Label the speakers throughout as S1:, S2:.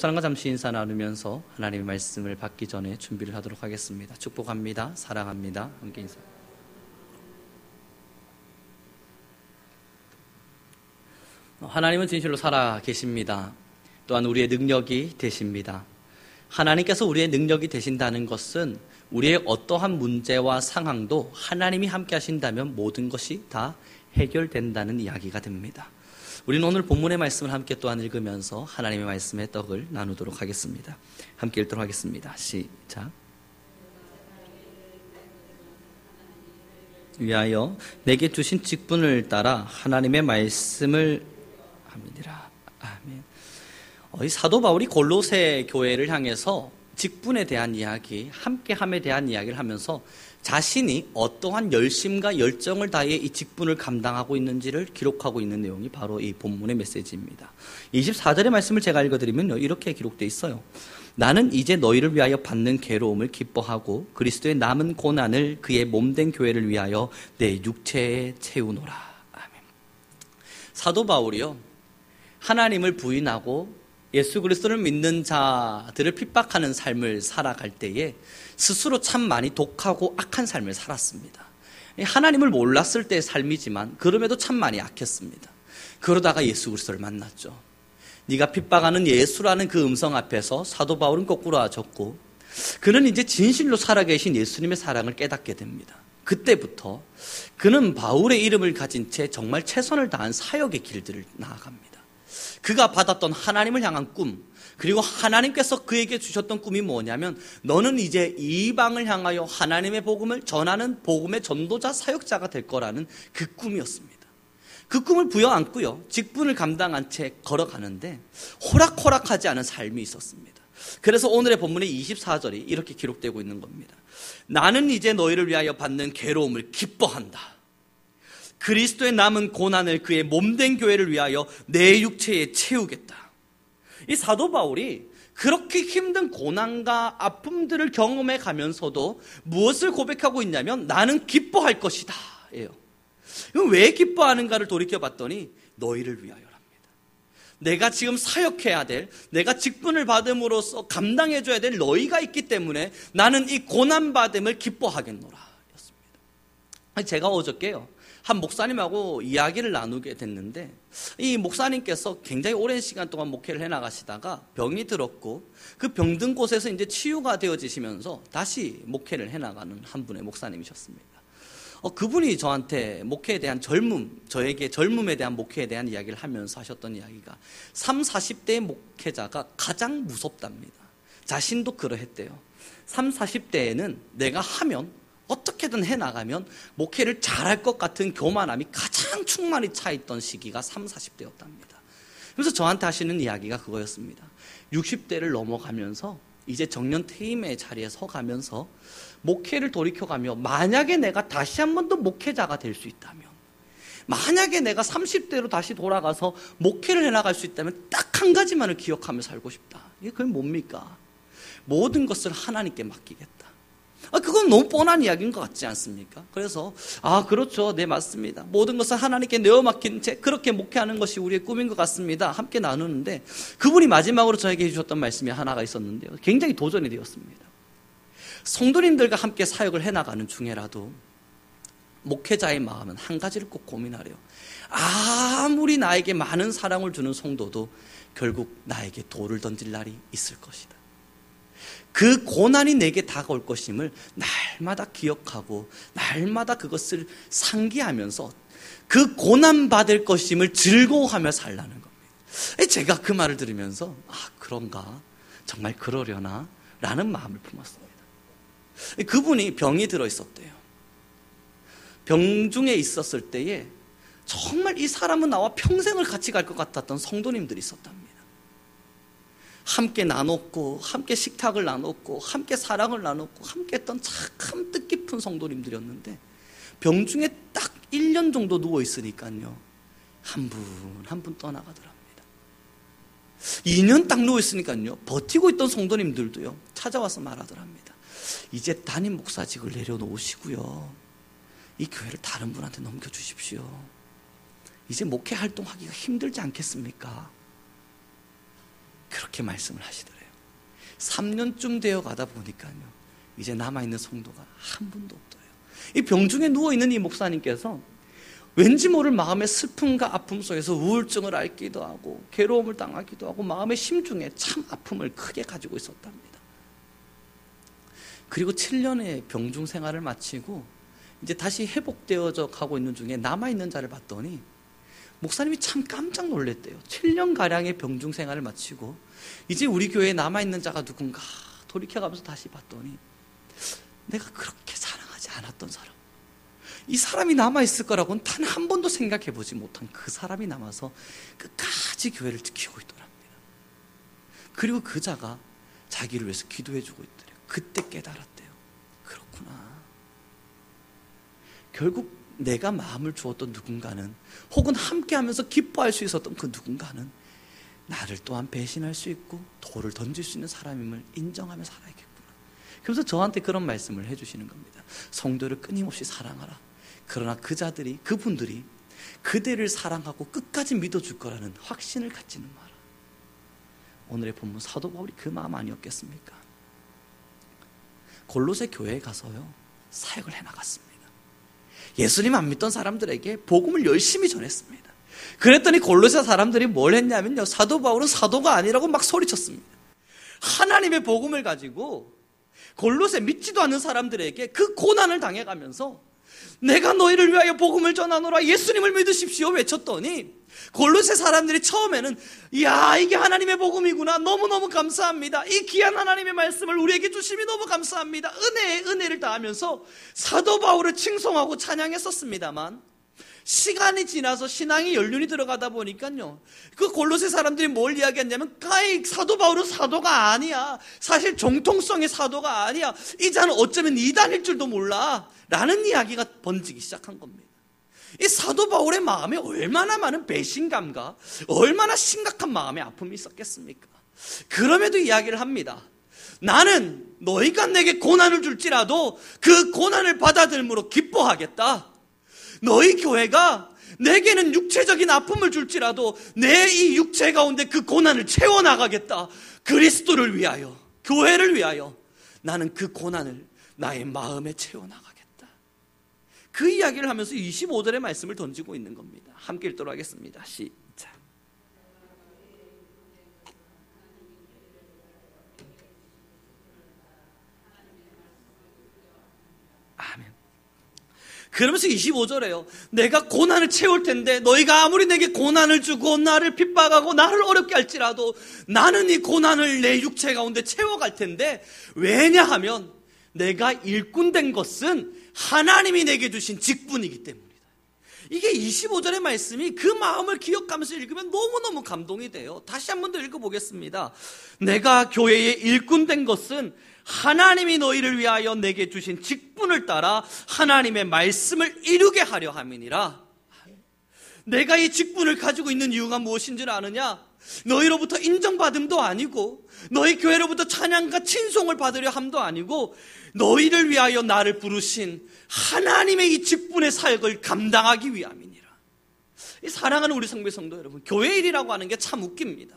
S1: 사랑과 잠시 인사 나누면서 하나님의 말씀을 받기 전에 준비를 하도록 하겠습니다. 축복합니다. 사랑합니다. 함께 인사. 하나님은 진실로 살아 계십니다. 또한 우리의 능력이 되십니다. 하나님께서 우리의 능력이 되신다는 것은 우리의 어떠한 문제와 상황도 하나님이 함께 하신다면 모든 것이 다 해결된다는 이야기가 됩니다. 우리는 오늘 본문의 말씀을 함께 또한 읽으면서 하나님의 말씀의 떡을 나누도록 하겠습니다. 함께 읽도록 하겠습니다. 시작. 위하여 내게 주신 직분을 따라 하나님의 말씀을 합니다. 아멘. 이 사도 바울이 골로새 교회를 향해서 직분에 대한 이야기, 함께함에 대한 이야기를 하면서 자신이 어떠한 열심과 열정을 다해 이 직분을 감당하고 있는지를 기록하고 있는 내용이 바로 이 본문의 메시지입니다. 24절의 말씀을 제가 읽어드리면요, 이렇게 기록되어 있어요. 나는 이제 너희를 위하여 받는 괴로움을 기뻐하고 그리스도의 남은 고난을 그의 몸된 교회를 위하여 내 육체에 채우노라. 아멘. 사도 바울이요, 하나님을 부인하고 예수 그리스도를 믿는 자들을 핍박하는 삶을 살아갈 때에 스스로 참 많이 독하고 악한 삶을 살았습니다. 하나님을 몰랐을 때의 삶이지만 그럼에도 참 많이 악했습니다. 그러다가 예수 그리스도를 만났죠. 네가 핍박하는 예수라는 그 음성 앞에서 사도 바울은 거꾸로졌고, 그는 이제 진실로 살아계신 예수님의 사랑을 깨닫게 됩니다. 그때부터 그는 바울의 이름을 가진 채 정말 최선을 다한 사역의 길들을 나아갑니다. 그가 받았던 하나님을 향한 꿈, 그리고 하나님께서 그에게 주셨던 꿈이 뭐냐면, 너는 이제 이방을 향하여 하나님의 복음을 전하는 복음의 전도자 사역자가 될 거라는 그 꿈이었습니다. 그 꿈을 부여안고요, 직분을 감당한 채 걸어가는데 호락호락하지 않은 삶이 있었습니다. 그래서 오늘의 본문의 24절이 이렇게 기록되고 있는 겁니다. 나는 이제 너희를 위하여 받는 괴로움을 기뻐한다. 그리스도의 남은 고난을 그의 몸된 교회를 위하여 내 육체에 채우겠다. 이 사도 바울이 그렇게 힘든 고난과 아픔들을 경험해 가면서도 무엇을 고백하고 있냐면, 나는 기뻐할 것이다 예요. 왜 기뻐하는가를 돌이켜봤더니 너희를 위하여랍니다. 내가 지금 사역해야 될, 내가 직분을 받음으로써 감당해줘야 될 너희가 있기 때문에 나는 이 고난받음을 기뻐하겠노라 였습니다. 제가 어저께요, 한 목사님하고 이야기를 나누게 됐는데, 이 목사님께서 굉장히 오랜 시간 동안 목회를 해나가시다가 병이 들었고, 그 병든 곳에서 이제 치유가 되어지시면서 다시 목회를 해나가는 한 분의 목사님이셨습니다. 그분이 저한테 목회에 대한 저에게 젊음에 대한 목회에 대한 이야기를 하면서 하셨던 이야기가, 30, 40대의 목회자가 가장 무섭답니다. 자신도 그러했대요. 30, 40대에는 내가 하면 어떻게든 해나가면 목회를 잘할 것 같은 교만함이 가장 충만히 차있던 시기가 30, 40대였답니다. 그래서 저한테 하시는 이야기가 그거였습니다. 60대를 넘어가면서 이제 정년 퇴임의 자리에 서가면서 목회를 돌이켜가며, 만약에 내가 다시 한 번 더 목회자가 될 수 있다면, 만약에 내가 30대로 다시 돌아가서 목회를 해나갈 수 있다면 딱 한 가지만을 기억하며 살고 싶다. 이게 그게 뭡니까? 모든 것을 하나님께 맡기겠다. 그건 너무 뻔한 이야기인 것 같지 않습니까? 그래서 그렇죠, 네, 맞습니다. 모든 것을 하나님께 내어 맡긴 채 그렇게 목회하는 것이 우리의 꿈인 것 같습니다. 함께 나누는데, 그분이 마지막으로 저에게 해주셨던 말씀이 하나가 있었는데요, 굉장히 도전이 되었습니다. 성도님들과 함께 사역을 해나가는 중에라도 목회자의 마음은 한 가지를 꼭 고민하래요. 아무리 나에게 많은 사랑을 주는 성도도 결국 나에게 돌을 던질 날이 있을 것이다. 그 고난이 내게 다가올 것임을 날마다 기억하고 날마다 그것을 상기하면서 그 고난받을 것임을 즐거워하며 살라는 겁니다. 제가 그 말을 들으면서 그런가? 정말 그러려나? 라는 마음을 품었습니다. 그분이 병이 들어있었대요. 병중에 있었을 때에 정말 이 사람은 나와 평생을 같이 갈 것 같았던 성도님들이 있었답니다. 함께 나눴고, 함께 식탁을 나눴고, 함께 사랑을 나눴고, 함께 했던 참 뜻깊은 성도님들이었는데, 병중에 딱 1년 정도 누워있으니까요, 한 분 한 분 떠나가더랍니다. 2년 딱 누워있으니까요, 버티고 있던 성도님들도요, 찾아와서 말하더랍니다. 이제 담임 목사직을 내려놓으시고요, 이 교회를 다른 분한테 넘겨주십시오. 이제 목회 활동하기가 힘들지 않겠습니까? 그렇게 말씀을 하시더래요. 3년쯤 되어 가다 보니까요, 이제 남아있는 성도가 한 분도 없더래요. 이 병중에 누워있는 이 목사님께서 왠지 모를 마음의 슬픔과 아픔 속에서 우울증을 앓기도 하고 괴로움을 당하기도 하고 마음의 심중에 참 아픔을 크게 가지고 있었답니다. 그리고 7년의 병중 생활을 마치고 이제 다시 회복되어져 가고 있는 중에 남아있는 자를 봤더니 목사님이 참 깜짝 놀랐대요. 7년가량의 병중 생활을 마치고 이제 우리 교회에 남아있는 자가 누군가 돌이켜가면서 다시 봤더니 내가 그렇게 사랑하지 않았던 사람, 이 사람이 남아있을 거라고는 단 한 번도 생각해보지 못한 그 사람이 남아서 끝까지 교회를 지키고 있더랍니다. 그리고 그 자가 자기를 위해서 기도해주고 있더래요. 그때 깨달았대요. 그렇구나. 결국 내가 마음을 주었던 누군가는, 혹은 함께하면서 기뻐할 수 있었던 그 누군가는 나를 또한 배신할 수 있고 돌을 던질 수 있는 사람임을 인정하며 살아야겠구나. 그래서 저한테 그런 말씀을 해주시는 겁니다. 성도를 끊임없이 사랑하라. 그러나 그분들이 그대를 사랑하고 끝까지 믿어줄 거라는 확신을 갖지는 마라. 오늘의 본문 사도 바울이 그 마음 아니었겠습니까? 골로새 교회에 가서요, 사역을 해나갔습니다. 예수님 안 믿던 사람들에게 복음을 열심히 전했습니다. 그랬더니 골로새 사람들이 뭘 했냐면요, 사도 바울은 사도가 아니라고 막 소리쳤습니다. 하나님의 복음을 가지고 골로새 믿지도 않는 사람들에게 그 고난을 당해가면서 내가 너희를 위하여 복음을 전하노라, 예수님을 믿으십시오 외쳤더니 골로새 사람들이 처음에는 이야, 이게 하나님의 복음이구나, 너무너무 감사합니다, 이 귀한 하나님의 말씀을 우리에게 주심이 너무 감사합니다, 은혜에 은혜를 다하면서 사도 바울을 칭송하고 찬양했었습니다만, 시간이 지나서 신앙의 연륜이 들어가다 보니까요, 그 골로새 사람들이 뭘 이야기했냐면, 사도 바울은 사도가 아니야, 사실 정통성의 사도가 아니야, 이 자는 어쩌면 이단일 줄도 몰라 라는 이야기가 번지기 시작한 겁니다. 이 사도 바울의 마음에 얼마나 많은 배신감과 얼마나 심각한 마음의 아픔이 있었겠습니까? 그럼에도 이야기를 합니다. 나는 너희가 내게 고난을 줄지라도 그 고난을 받아들므로 기뻐하겠다. 너희 교회가 내게는 육체적인 아픔을 줄지라도 내 이 육체 가운데 그 고난을 채워나가겠다. 그리스도를 위하여, 교회를 위하여 나는 그 고난을 나의 마음에 채워나가겠다. 그 이야기를 하면서 25절의 말씀을 던지고 있는 겁니다. 함께 읽도록 하겠습니다. 시작. 아멘. 그러면서 25절에요, 내가 고난을 채울 텐데 너희가 아무리 내게 고난을 주고 나를 핍박하고 나를 어렵게 할지라도 나는 이 고난을 내 육체 가운데 채워갈 텐데, 왜냐하면 내가 일꾼된 것은 하나님이 내게 주신 직분이기 때문이다. 이게 25절의 말씀이 그 마음을 기억하면서 읽으면 너무너무 감동이 돼요. 다시 한 번 더 읽어보겠습니다. 내가 교회의 일꾼된 것은 하나님이 너희를 위하여 내게 주신 직분을 따라 하나님의 말씀을 이루게 하려 함이니라. 내가 이 직분을 가지고 있는 이유가 무엇인 줄 아느냐? 너희로부터 인정받음도 아니고 너희 교회로부터 찬양과 친송을 받으려 함도 아니고 너희를 위하여 나를 부르신 하나님의 이 직분의 사역을 감당하기 위함이니라. 이 사랑하는 우리 성도 여러분, 교회 일이라고 하는 게 참 웃깁니다.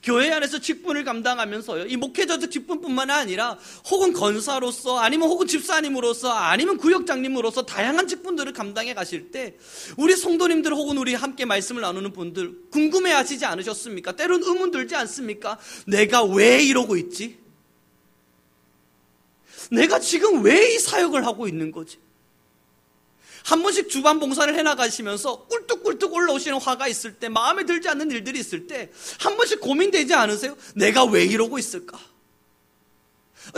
S1: 교회 안에서 직분을 감당하면서요, 이 목회자적 직분뿐만 아니라 혹은 권사로서, 아니면 혹은 집사님으로서, 아니면 구역장님으로서 다양한 직분들을 감당해 가실 때 우리 성도님들 혹은 우리 함께 말씀을 나누는 분들 궁금해 하시지 않으셨습니까? 때론 의문 들지 않습니까? 내가 왜 이러고 있지? 내가 지금 왜 이 사역을 하고 있는 거지? 한 번씩 주반 봉사를 해나가시면서 꿀뚝꿀뚝 올라오시는 화가 있을 때, 마음에 들지 않는 일들이 있을 때 한 번씩 고민되지 않으세요? 내가 왜 이러고 있을까?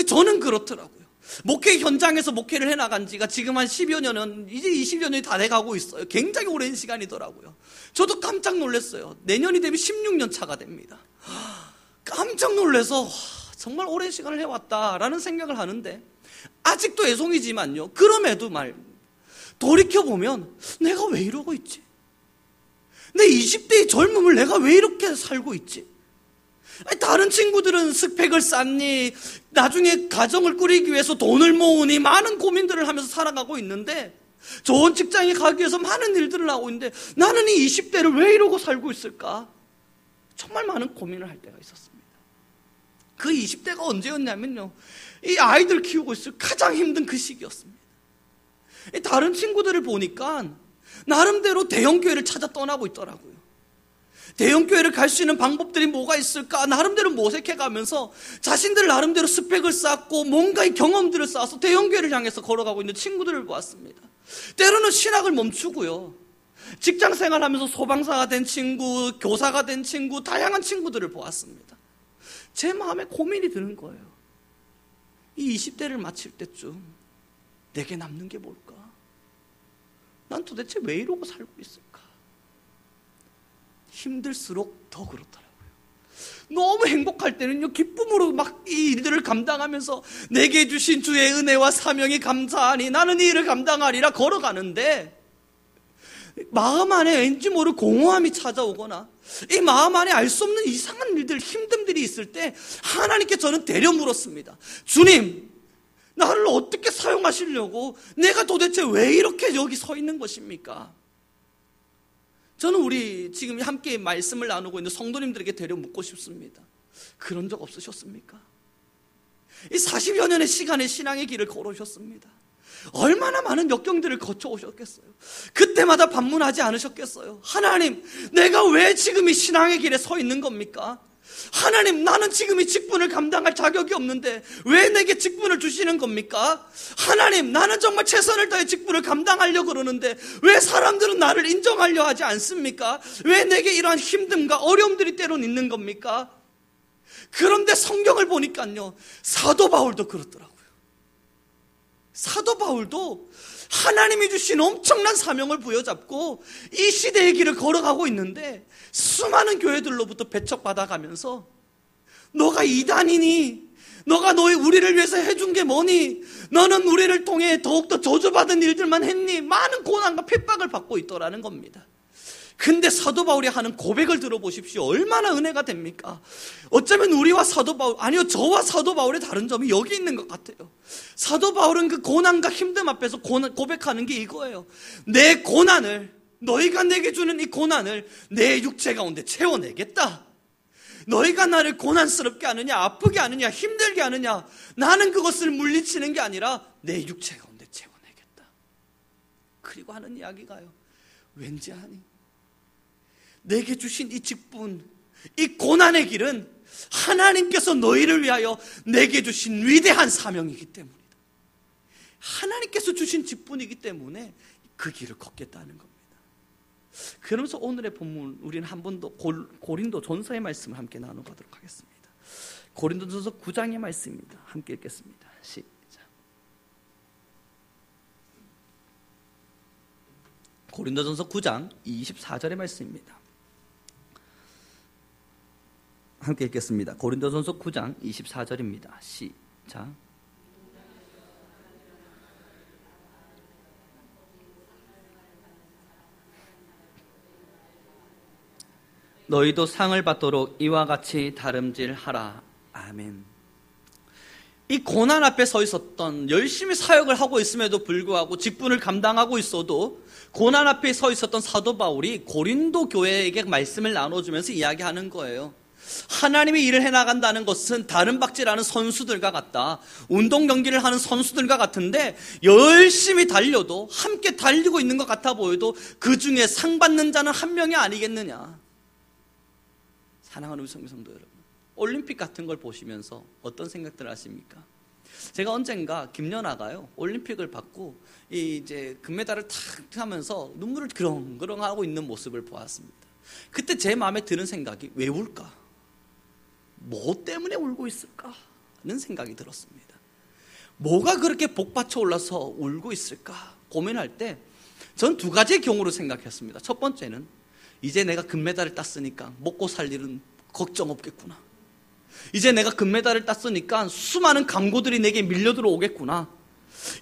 S1: 저는 그렇더라고요. 목회 현장에서 목회를 해나간 지가 지금 한 10여 년은, 이제 20여 년이 다 돼가고 있어요. 굉장히 오랜 시간이더라고요. 저도 깜짝 놀랐어요. 내년이 되면 16년 차가 됩니다. 깜짝 놀라서 정말 오랜 시간을 해왔다라는 생각을 하는데, 아직도 애송이지만요, 그럼에도 돌이켜보면 내가 왜 이러고 있지? 내 20대의 젊음을 내가 왜 이렇게 살고 있지? 다른 친구들은 스펙을 쌓니, 나중에 가정을 꾸리기 위해서 돈을 모으니 많은 고민들을 하면서 살아가고 있는데, 좋은 직장에 가기 위해서 많은 일들을 하고 있는데 나는 이 20대를 왜 이러고 살고 있을까? 정말 많은 고민을 할 때가 있었습니다. 그 20대가 언제였냐면요, 이 아이들 키우고 있을 가장 힘든 그 시기였습니다. 다른 친구들을 보니까 나름대로 대형교회를 찾아 떠나고 있더라고요. 대형교회를 갈 수 있는 방법들이 뭐가 있을까 나름대로 모색해가면서 자신들 나름대로 스펙을 쌓고 뭔가의 경험들을 쌓아서 대형교회를 향해서 걸어가고 있는 친구들을 보았습니다. 때로는 신학을 멈추고요, 직장생활하면서 소방사가 된 친구, 교사가 된 친구, 다양한 친구들을 보았습니다. 제 마음에 고민이 드는 거예요. 이 20대를 마칠 때쯤 내게 남는 게 뭘까? 난 도대체 왜 이러고 살고 있을까? 힘들수록 더 그렇더라고요. 너무 행복할 때는요, 기쁨으로 막 이 일들을 감당하면서 내게 주신 주의 은혜와 사명이 감사하니 나는 이 일을 감당하리라 걸어가는데, 마음 안에 왠지 모를 공허함이 찾아오거나 이 마음 안에 알 수 없는 이상한 일들, 힘듦들이 있을 때 하나님께 저는 대려 물었습니다. 주님, 나를 어떻게 사용하시려고, 내가 도대체 왜 이렇게 여기 서 있는 것입니까? 저는 우리 지금 함께 말씀을 나누고 있는 성도님들에게 대려 묻고 싶습니다. 그런 적 없으셨습니까? 이 40여 년의 시간의 신앙의 길을 걸어오셨습니다. 얼마나 많은 역경들을 거쳐오셨겠어요. 그때마다 반문하지 않으셨겠어요. 하나님, 내가 왜 지금 이 신앙의 길에 서 있는 겁니까? 하나님, 나는 지금 이 직분을 감당할 자격이 없는데 왜 내게 직분을 주시는 겁니까? 하나님, 나는 정말 최선을 다해 직분을 감당하려고 그러는데 왜 사람들은 나를 인정하려 하지 않습니까? 왜 내게 이러한 힘듦과 어려움들이 때론 있는 겁니까? 그런데 성경을 보니까요, 사도 바울도 그렇더라고요. 사도 바울도 하나님이 주신 엄청난 사명을 부여잡고 이 시대의 길을 걸어가고 있는데 수많은 교회들로부터 배척받아가면서 너가 이단이니? 너가 우리를 위해서 해준 게 뭐니? 너는 우리를 통해 더욱더 저주받은 일들만 했니? 많은 고난과 핍박을 받고 있더라는 겁니다. 근데 사도 바울이 하는 고백을 들어보십시오. 얼마나 은혜가 됩니까? 어쩌면 우리와 사도 바울, 아니요, 저와 사도 바울의 다른 점이 여기 있는 것 같아요. 사도 바울은 그 고난과 힘듦 앞에서 고백하는 게 이거예요. 내 고난을, 너희가 내게 주는 이 고난을 내 육체 가운데 채워내겠다. 너희가 나를 고난스럽게 하느냐, 아프게 하느냐, 힘들게 하느냐, 나는 그것을 물리치는 게 아니라 내 육체 가운데 채워내겠다. 그리고 하는 이야기가요, 왠지 아니, 내게 주신 이 직분, 이 고난의 길은 하나님께서 너희를 위하여 내게 주신 위대한 사명이기 때문이다. 하나님께서 주신 직분이기 때문에 그 길을 걷겠다는 겁니다. 그러면서 오늘의 본문, 우리는 한 번 더 고린도 전서의 말씀을 함께 나눠보도록 하겠습니다. 고린도 전서 9장의 말씀입니다. 함께 읽겠습니다. 시작. 고린도 전서 9장 24절의 말씀입니다. 함께 읽겠습니다. 고린도전서 9장 24절입니다. 시작. 너희도 상을 받도록 이와 같이 다름질하라. 아멘. 이 고난 앞에 서 있었던, 열심히 사역을 하고 있음에도 불구하고 직분을 감당하고 있어도 고난 앞에 서 있었던 사도 바울이 고린도 교회에게 말씀을 나눠주면서 이야기하는 거예요. 하나님의 일을 해나간다는 것은 다른 박질하는 선수들과 같다. 운동 경기를 하는 선수들과 같은데 열심히 달려도, 함께 달리고 있는 것 같아 보여도 그 중에 상 받는 자는 한 명이 아니겠느냐. 사랑하는 우리 성도 여러분, 올림픽 같은 걸 보시면서 어떤 생각들 하십니까? 제가 언젠가 김연아가요, 올림픽을 받고 이제 금메달을 탁 하면서 눈물을 그렁그렁 하고 있는 모습을 보았습니다. 그때 제 마음에 드는 생각이, 왜 울까? 뭐 때문에 울고 있을까? 하는 생각이 들었습니다. 뭐가 그렇게 복받쳐 올라서 울고 있을까? 고민할 때 전 두 가지의 경우로 생각했습니다. 첫 번째는, 이제 내가 금메달을 땄으니까 먹고 살 일은 걱정 없겠구나. 이제 내가 금메달을 땄으니까 수많은 광고들이 내게 밀려 들어오겠구나.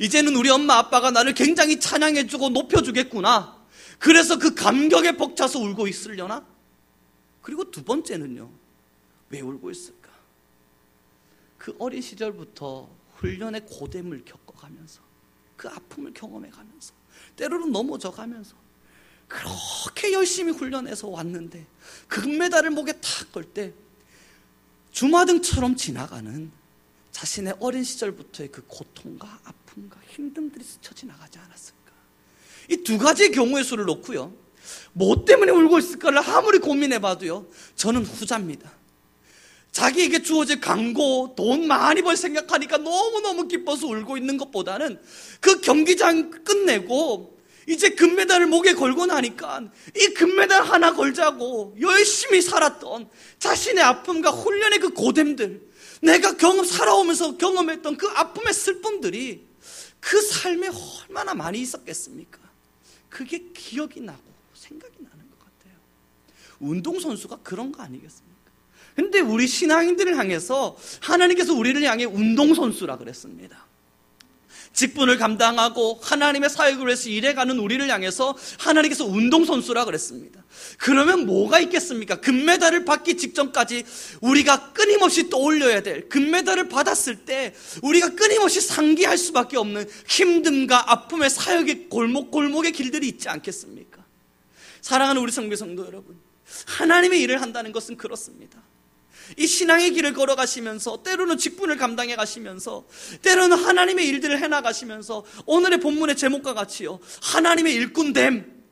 S1: 이제는 우리 엄마 아빠가 나를 굉장히 찬양해주고 높여주겠구나. 그래서 그 감격에 벅차서 울고 있으려나? 그리고 두 번째는요, 왜 울고 있을까? 그 어린 시절부터 훈련의 고됨을 겪어가면서, 그 아픔을 경험해가면서, 때로는 넘어져가면서 그렇게 열심히 훈련해서 왔는데 금메달을 목에 탁 걸 때 주마등처럼 지나가는 자신의 어린 시절부터의 그 고통과 아픔과 힘듦들이 스쳐 지나가지 않았을까? 이 두 가지의 경우의 수를 놓고요, 뭐 때문에 울고 있을까를 아무리 고민해봐도요, 저는 후자입니다. 자기에게 주어질 강고, 돈 많이 벌 생각하니까 너무너무 기뻐서 울고 있는 것보다는 그 경기장 끝내고 이제 금메달을 목에 걸고 나니까 이 금메달 하나 걸자고 열심히 살았던 자신의 아픔과 훈련의 그 고됨들, 내가 살아오면서 경험했던 그 아픔의 슬픔들이 그 삶에 얼마나 많이 있었겠습니까? 그게 기억이 나고 생각이 나는 것 같아요. 운동선수가 그런 거 아니겠습니까? 근데 우리 신앙인들을 향해서 하나님께서 우리를 향해 운동선수라 그랬습니다. 직분을 감당하고 하나님의 사역을 위해서 일해가는 우리를 향해서 하나님께서 운동선수라 그랬습니다. 그러면 뭐가 있겠습니까? 금메달을 받기 직전까지 우리가 끊임없이 떠올려야 될, 금메달을 받았을 때 우리가 끊임없이 상기할 수밖에 없는 힘듦과 아픔의 사역의 골목의 길들이 있지 않겠습니까? 사랑하는 우리 성도 여러분, 하나님의 일을 한다는 것은 그렇습니다. 이 신앙의 길을 걸어가시면서, 때로는 직분을 감당해 가시면서, 때로는 하나님의 일들을 해나가시면서, 오늘의 본문의 제목과 같이요, 하나님의 일꾼됨,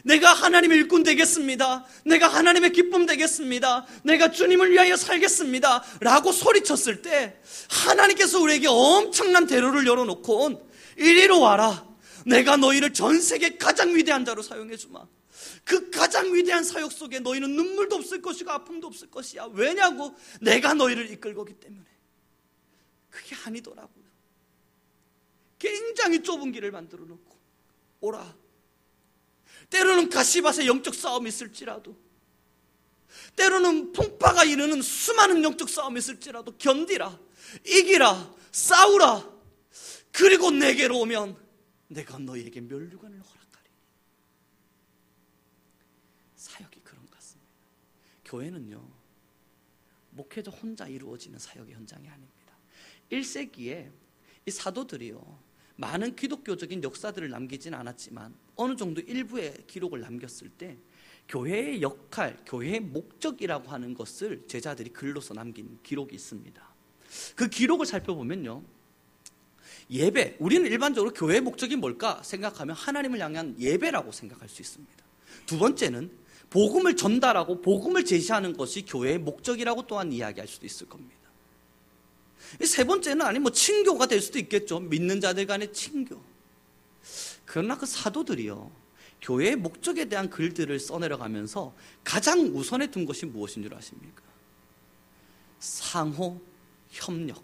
S1: 내가 하나님의 일꾼 되겠습니다, 내가 하나님의 기쁨 되겠습니다, 내가 주님을 위하여 살겠습니다 라고 소리쳤을 때 하나님께서 우리에게 엄청난 대로를 열어놓고 이리로 와라, 내가 너희를 전 세계 가장 위대한 자로 사용해 주마. 그 가장 위대한 사역 속에 너희는 눈물도 없을 것이고 아픔도 없을 것이야. 왜냐고? 내가 너희를 이끌 거기 때문에. 그게 아니더라고요. 굉장히 좁은 길을 만들어 놓고 오라. 때로는 가시밭에 영적 싸움이 있을지라도, 때로는 풍파가 이르는 수많은 영적 싸움이 있을지라도 견디라, 이기라, 싸우라. 그리고 내게로 오면 내가 너희에게 면류관을 허락하리니. 사역이 그런 것 같습니다. 교회는요, 목회자 혼자 이루어지는 사역의 현장이 아닙니다. 1세기에 이 사도들이요, 많은 기독교적인 역사들을 남기진 않았지만 어느 정도 일부의 기록을 남겼을 때 교회의 역할, 교회의 목적이라고 하는 것을 제자들이 글로서 남긴 기록이 있습니다. 그 기록을 살펴보면요, 예배, 우리는 일반적으로 교회의 목적이 뭘까 생각하면 하나님을 향한 예배라고 생각할 수 있습니다. 두 번째는 복음을 전달하고 복음을 제시하는 것이 교회의 목적이라고 또한 이야기할 수도 있을 겁니다. 세 번째는 아니 친교가 될 수도 있겠죠. 믿는 자들 간의 친교. 그러나 그 사도들이요, 교회의 목적에 대한 글들을 써내려가면서 가장 우선에 둔 것이 무엇인 줄 아십니까? 상호 협력.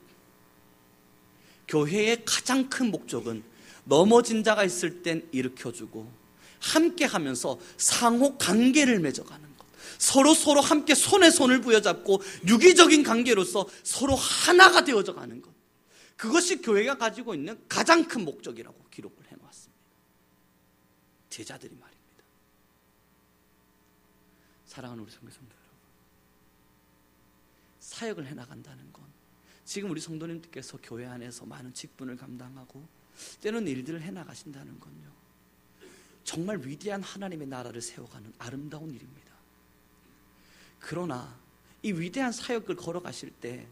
S1: 교회의 가장 큰 목적은 넘어진 자가 있을 땐 일으켜주고 함께 하면서 상호 관계를 맺어가는 것, 서로 함께 손에 손을 부여잡고 유기적인 관계로서 서로 하나가 되어져 가는 것, 그것이 교회가 가지고 있는 가장 큰 목적이라고 기록을 해놓았습니다. 제자들이 말입니다. 사랑하는 우리 성도 여러분, 사역을 해나간다는 건, 지금 우리 성도님들께서 교회 안에서 많은 직분을 감당하고 때로는 일들을 해나가신다는 건요, 정말 위대한 하나님의 나라를 세워가는 아름다운 일입니다. 그러나 이 위대한 사역을 걸어가실 때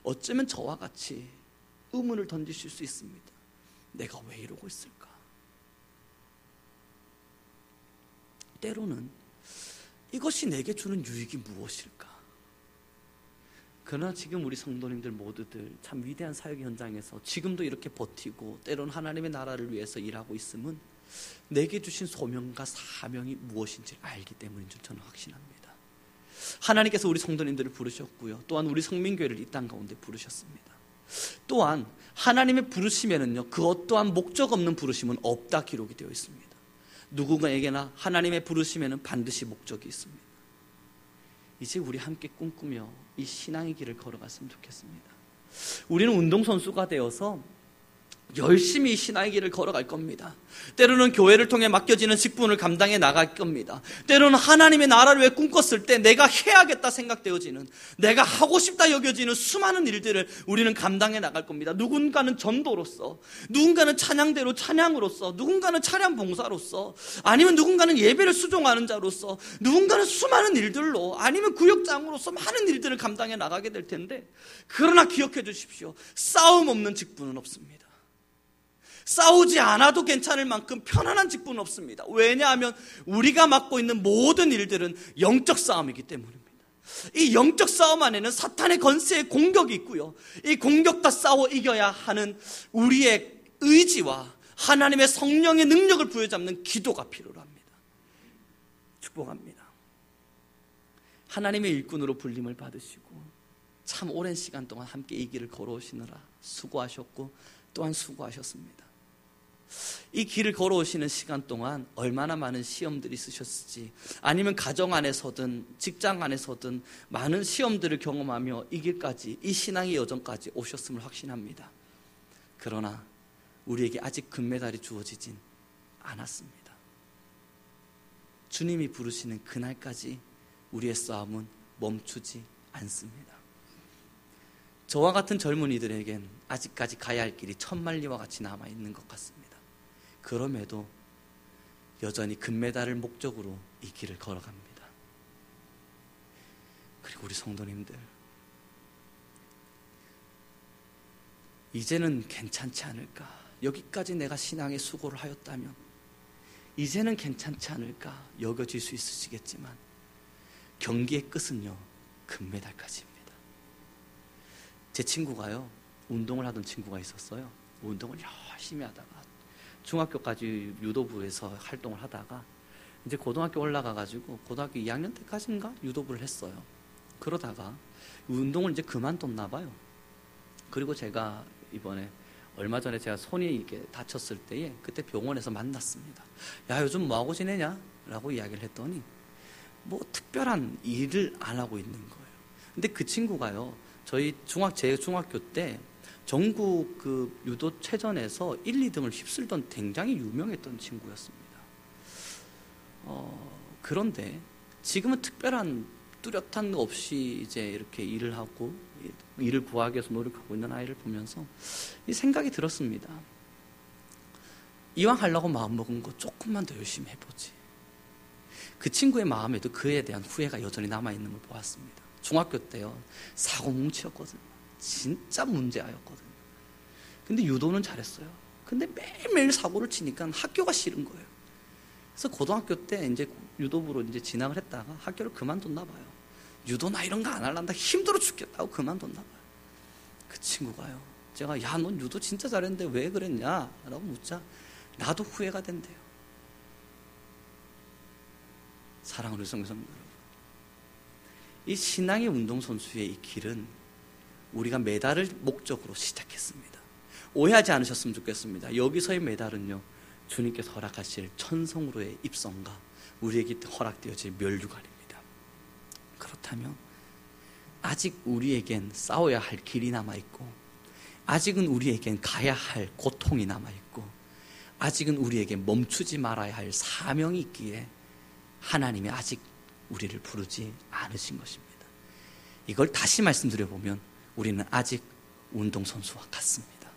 S1: 어쩌면 저와 같이 의문을 던지실 수 있습니다. 내가 왜 이러고 있을까? 때로는 이것이 내게 주는 유익이 무엇일까? 그러나 지금 우리 성도님들 모두들 참 위대한 사역 현장에서 지금도 이렇게 버티고 때로는 하나님의 나라를 위해서 일하고 있음은 내게 주신 소명과 사명이 무엇인지 알기 때문인 줄 저는 확신합니다. 하나님께서 우리 성도님들을 부르셨고요, 또한 우리 성민교회를 이 땅 가운데 부르셨습니다. 또한 하나님의 부르심에는요, 그 어떠한 목적 없는 부르심은 없다 기록이 되어 있습니다. 누군가에게나 하나님의 부르심에는 반드시 목적이 있습니다. 이제 우리 함께 꿈꾸며 이 신앙의 길을 걸어갔으면 좋겠습니다. 우리는 운동선수가 되어서 열심히 신앙의 길을 걸어갈 겁니다. 때로는 교회를 통해 맡겨지는 직분을 감당해 나갈 겁니다. 때로는 하나님의 나라를 왜 꿈꿨을 때 내가 해야겠다 생각되어지는, 내가 하고 싶다 여겨지는 수많은 일들을 우리는 감당해 나갈 겁니다. 누군가는 전도로서, 누군가는 찬양대로 찬양으로서, 누군가는 차량 봉사로서, 아니면 누군가는 예배를 수종하는 자로서, 누군가는 수많은 일들로, 아니면 구역장으로서 많은 일들을 감당해 나가게 될 텐데, 그러나 기억해 주십시오. 싸움 없는 직분은 없습니다. 싸우지 않아도 괜찮을 만큼 편안한 직분은 없습니다. 왜냐하면 우리가 맡고 있는 모든 일들은 영적 싸움이기 때문입니다. 이 영적 싸움 안에는 사탄의 권세의 공격이 있고요, 이 공격과 싸워 이겨야 하는 우리의 의지와 하나님의 성령의 능력을 부여잡는 기도가 필요로 합니다. 축복합니다. 하나님의 일꾼으로 불림을 받으시고 참 오랜 시간 동안 함께 이 길을 걸어오시느라 수고하셨고 또한 수고하셨습니다. 이 길을 걸어오시는 시간 동안 얼마나 많은 시험들이 있으셨을지, 아니면 가정 안에서든 직장 안에서든 많은 시험들을 경험하며 이 길까지, 이 신앙의 여정까지 오셨음을 확신합니다. 그러나 우리에게 아직 금메달이 주어지진 않았습니다. 주님이 부르시는 그날까지 우리의 싸움은 멈추지 않습니다. 저와 같은 젊은이들에겐 아직까지 가야 할 길이 천만리와 같이 남아있는 것 같습니다. 그럼에도 여전히 금메달을 목적으로 이 길을 걸어갑니다. 그리고 우리 성도님들, 이제는 괜찮지 않을까? 여기까지 내가 신앙의 수고를 하였다면 이제는 괜찮지 않을까 여겨질 수 있으시겠지만, 경기의 끝은요, 금메달까지입니다. 제 친구가요, 운동을 하던 친구가 있었어요. 운동을 열심히 하다가 중학교까지 유도부에서 활동을 하다가 이제 고등학교 올라가가지고 고등학교 2학년 때까지인가 유도부를 했어요. 그러다가 운동을 이제 그만뒀나 봐요. 그리고 제가 이번에 얼마 전에 제가 손이 이렇게 다쳤을 때에 그때 병원에서 만났습니다. 야, 요즘 뭐하고 지내냐? 라고 이야기를 했더니 뭐 특별한 일을 안 하고 있는 거예요. 근데 그 친구가요, 제 중학교 때 전국 그 유도체전에서 1, 2등을 휩쓸던 굉장히 유명했던 친구였습니다. 그런데 지금은 특별한 뚜렷한 거 없이 이제 이렇게 일을 하고 일을 구하기 위해서 노력하고 있는 아이를 보면서 이 생각이 들었습니다. 이왕 하려고 마음먹은 거 조금만 더 열심히 해보지. 그 친구의 마음에도 그에 대한 후회가 여전히 남아있는 걸 보았습니다. 중학교 때요, 사고뭉치였거든요. 진짜 문제아였거든요. 근데 유도는 잘했어요. 근데 매일매일 사고를 치니까 학교가 싫은 거예요. 그래서 고등학교 때 이제 유도부로 이제 진학을 했다가 학교를 그만뒀나 봐요. 유도나 이런 거 안 할란다, 힘들어 죽겠다고 그만뒀나 봐요. 그 친구가요, 제가 야, 넌 유도 진짜 잘했는데 왜 그랬냐? 라고 묻자 나도 후회가 된대요. 사랑하는 성도님 여러분, 이 신앙의 운동선수의 이 길은 우리가 메달을 목적으로 시작했습니다. 오해하지 않으셨으면 좋겠습니다. 여기서의 메달은요, 주님께서 허락하실 천성으로의 입성과 우리에게 허락되어질 멸류관입니다. 그렇다면 아직 우리에겐 싸워야 할 길이 남아있고, 아직은 우리에겐 가야 할 고통이 남아있고, 아직은 우리에게 멈추지 말아야 할 사명이 있기에 하나님이 아직 우리를 부르지 않으신 것입니다. 이걸 다시 말씀드려보면 우리는 아직 운동선수와 같습니다.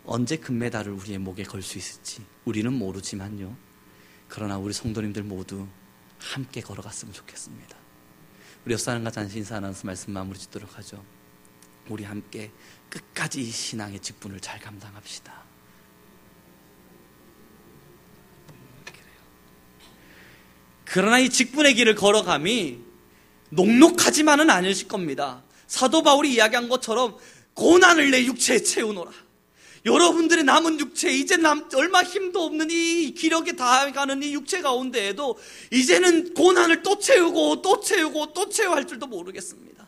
S1: 언제 금메달을 우리의 목에 걸 수 있을지 우리는 모르지만요, 그러나 우리 성도님들 모두 함께 걸어갔으면 좋겠습니다. 우리 옆사람과 잠시 인사 나눠서 말씀 마무리 짓도록 하죠. 우리 함께 끝까지 이 신앙의 직분을 잘 감당합시다. 그러나 이 직분의 길을 걸어감이 녹록하지만은 않으실 겁니다. 사도 바울이 이야기한 것처럼 고난을 내 육체에 채우노라. 여러분들의 남은 육체, 이제 얼마 힘도 없는 이 기력에 다가는 이 육체 가운데에도 이제는 고난을 또 채우고 또 채우고 또 채워야 할 줄도 모르겠습니다.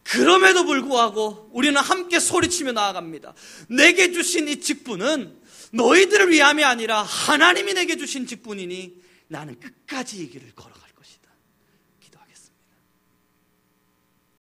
S1: 그럼에도 불구하고 우리는 함께 소리치며 나아갑니다. 내게 주신 이 직분은 너희들을 위함이 아니라 하나님이 내게 주신 직분이니 나는 끝까지 이 길을 걸어갈